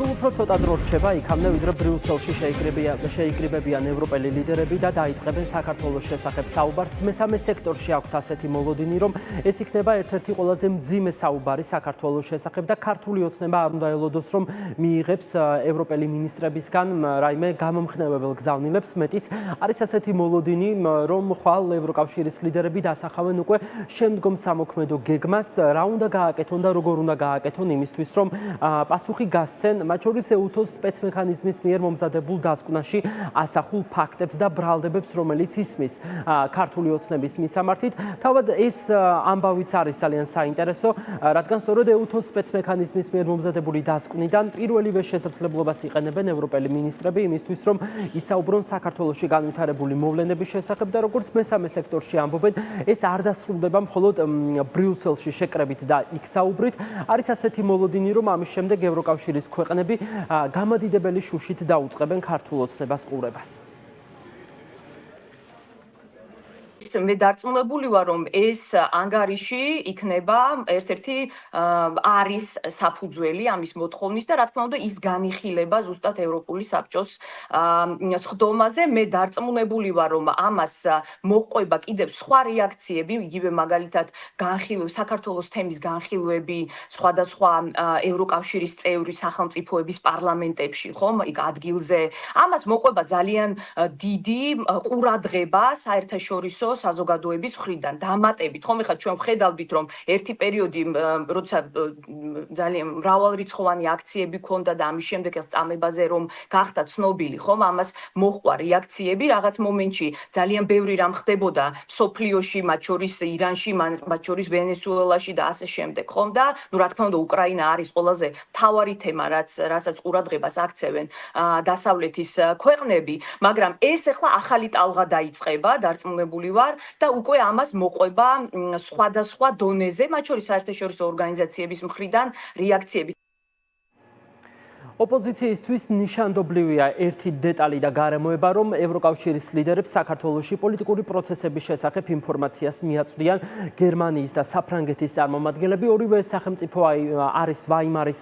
სულ უფრო ცოტა დრო რჩება იქამდე, ვიდრე ბრიუსელში შეიკრიბებიან ევროპელი ლიდერები და დაიწყებენ საქართველოს შესახებ საუბარს. მესამე სექტორში აქვთ ასეთი მოლოდინი, რომ ეს იქნება ერთ-ერთი ყველაზე მძიმე საუბარი საქართველოს შესახებ და ქართული ოცნება არ უნდა ელოდოს, რომ მიიღებს ევროპელი მინისტრებისგან რაიმე გამომხნევებელ გზავნილებს. მეტიც არის ასეთი მოლოდინი, რომ ხვალ ევროკავშირის ლიდერები დასახავენ უკვე შემდგომ სამოქმედო გეგმას, რა უნდა გააკეთონ და როგორ უნდა გააკეთონ იმისთვის, რომ პასუხი გასცენ მათ შორის EUTOS სპეცმექანიზმის მიერ მომზადებულ დასკვნაში ასახულ ფაქტებს და ბრალდებებს, რომელიც ისმის ქართული ოცნების მისამართით. თავად ეს ამბავიც არის ძალიან საინტერესო, რადგან სწორედ EUTOS სპეცმექანიზმის მიერ მომზადებული დასკვნიდან პირველივე შესაძლებლობას იყენებენ ევროპელი მინისტრები იმისთვის, რომ ისაუბრონ საქართველოში განვითარებული მოვლენების შესახებ და როგორც მესამე სექტორში ამბობენ, ეს არ დასრულდება მხოლოდ ბრიუსელში შეკრებით და იქ საუბრით. არის ასეთი მოლოდინი, რომ ამის შემდეგ ევროკავშირის ქვეყნები გამადიდებელი შუშით დაუწყებენ ქართულ ოცნებას ყურებას. მე დარწმუნებული ვარ, რომ ეს ანგარიში იქნება ერთ-ერთი არის საფუძველი ამის მოთხოვნის და რა თქმა უნდა ის განიხილება ზუსტად ევროპული საბჭოს სხდომაზე. მე დარწმუნებული ვარ, რომ ამას მოჰყვება კიდევ სხვა რეაქციები, იგივე მაგალითად საქართველოს თემის განხილვები სხვადასხვა ევროკავშირის წევრი სახელმწიფოების პარლამენტებში, ხომ, იქ ადგილზე. ამას მოჰყვება ძალიან დიდი ყურადღება საერთაშორისო საზოგადოების მხრიდან დამატებით, ხომ, ეხლა ჩვენ ვხედავდით, რომ ერთი პერიოდი, როცა ძალიან მრავალრიცხოვანი აქციები ქონდა და ამის შემდეგ წამებაზე რომ გახდა ცნობილი, ხომ, ამას მოჰყვა რეაქციები, რაღაც მომენტში ძალიან ბევრი რამ ხდებოდა სოფლიოში, მათ შორის ირანში, მათ შორის ვენესუელაში და ასე შემდეგ, ხომ, და რა თქმა უნდა უკრაინა არის ყველაზე მთავარი თემა, რასაც ყურადღებას აქცევენ დასავლეთის ქვეყნები, მაგრამ ეს ახლა ახალი ტალღა დაიწყება, დარწმუნებული ვარ და უკვე ამას მოყვება სხვადასხვა დონეზე, მათ შორის საერთაშორისო ორგანიზაციების მხრიდან რეაქციები. ოპოზიციისთვის ნიშანდობლივია ერთი დეტალი და გარემოება, რომ ევროკავშირის ლიდერებს საქართველოში პოლიტიკური პროცესების შესახებ ინფორმაციას მიაწვდიან გერმანიის და საფრანგეთის წარმომადგენლები. ორივე სახელმწიფო არის ვაიმარის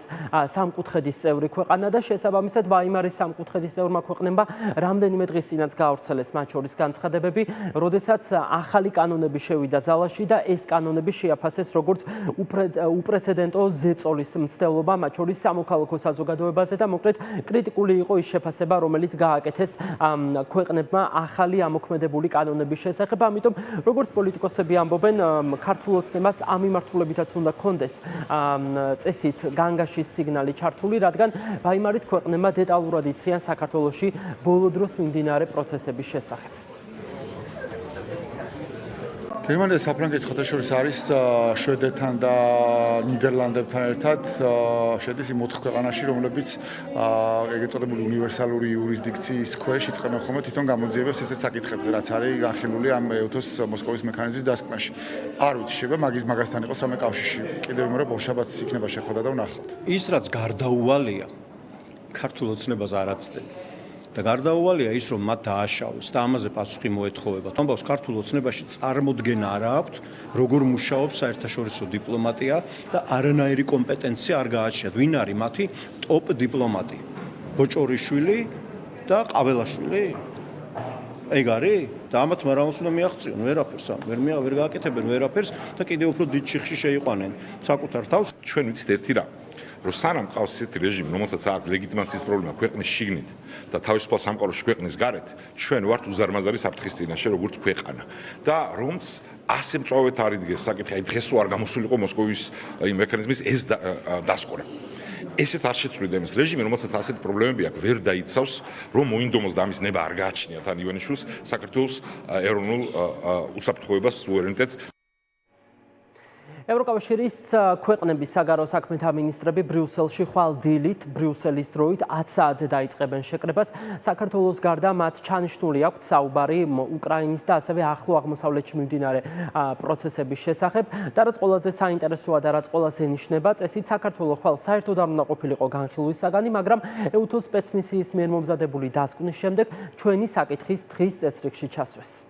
სამკუთხედის წევრი ქვეყანა და შესაბამისად ვაიმარის სამკუთხედის წევრმა ქვეყნებმა რამდენიმე დღის წინაც გაავრცელეს მათ შორის განცხადებები, როდესაც ახალი კანონები შევიდა ზალაში და ეს კანონები შეაფასეს როგორც უპრეცედენტო ზეწოლის მცდელობა მათ შორის სამოქალაქო საზოგადოებაზე და მოკლედ კრიტიკული იყო ის შეფასება, რომელიც გააკეთეს ქვეყნებმა ახალი ამოქმედებული კანონების შესახებ. ამიტომ როგორც პოლიტიკოსები ამბობენ, ქართულ ოცნებას ამ მიმართულებითაც უნდა კონდეს წესით განგაშის სიგნალი ჩართული, რადგან ვაიმარის ქვეყნებმა დეტალურად იციან საქართველოში ბოლო დროს მიმდინარე პროცესების შესახებ. გერმანია და საფრანგეთის ხოთაშორის არის შვედეთთან და ნიდერლანდებთან ერთად შედის იმ 4 ქვეყანაში, რომლებიც ეგრეთ წოდებული უნივერსალური იურისდიქციის ქვეშ იწყებენ ხოლმე თვითონ გამოძიებებს ესეთ საკითხებზე, რაც არის განხილული ამ EUTOS მოსკოვის მექანიზმის დასკვნაში. არ ვიცი, შეიძლება მაგასთან იყოს რამე კავშირი. კიდევ ვიმეორებ, ბოლშაბათს იქნება შეხვედრა და ვნახავთ. ის რაც გარდაუვალია, ქართულ ოცნებას არ აცდები. და გარდაუვალია ის, რომ მათ დააშავეს და ამაზე პასუხი მოეთხოვებათ. ამბავს ქართულ ოცნებაში წარმოდგენა არ აქვთ, როგორ მუშაობს საერთაშორისო დიპლომატია და არანაირი კომპეტენცია არ გააჩნიათ. ვინ არის მათი ტოპ დიპლომატი? ბოჭორიშვილი და ყაბელაშვილი? ეგ არის? და ამათ მარამს უნდა მიაღწიონ ვერაფერს, ვერ გააკეთებენ ვერაფერს და კიდევ უფრო დიდ შიხში შეიყვანენ საკუთარ თავს. ჩვენ ვიცით ერთი რამ, რომ სანამ ყავს ესეთი რეჟიმი, რომელსაც აქვს ლეგიტიმაციის პრობლემა ქვეყნის შიგნით და თავისუფალ სამყაროში ქვეყნის გარეთ, ჩვენ ვართ უზარმაზარი საფრთხის წინაშე, როგორც ქვეყანა. და რომც ასე მწვავედ არ იდგეს საკითხი, აი დღეს რო არ გამოსულიყო მოსკოვის მექანიზმის ეს დასკვნა. ესეც არ შეცვლიდა იმის რეჟიმი, რომელსაც ასეთი პრობლემები აქვს, ვერ დაიცავს, რომ მოინდომოს და ამის ნება არ გააჩნიათ ან ივანიშვილს საქართველოს ეროვნულ უსაფრთხოებას, სუვერენიტეტს. ევროკავშირის ქვეყნების საგარეო საქმეთა მინისტრები ბრიუსელში ხვალ დილით, ბრიუსელის დროით 10 საათზე დაიწყებენ შეკრებას. საქართველოს გარდა მათ ჩანიშნული აქვთ საუბარი უკრაინის და ასევე ახლო აღმოსავლეთში მიმდინარე პროცესების შესახებ. და რაც ყველაზე საინტერესოა და რაც ყველაზე ენიშნება, წესით საქართველოს ხვალ საერთოდ არ უნდა ყოფილიყო განხილვის საგანი, მაგრამ EUTOS სპეცმისიის მიერ მომზადებული დასკვნის შემდეგ ჩვენი საკითხის დღის წესრიგში ჩასვეს.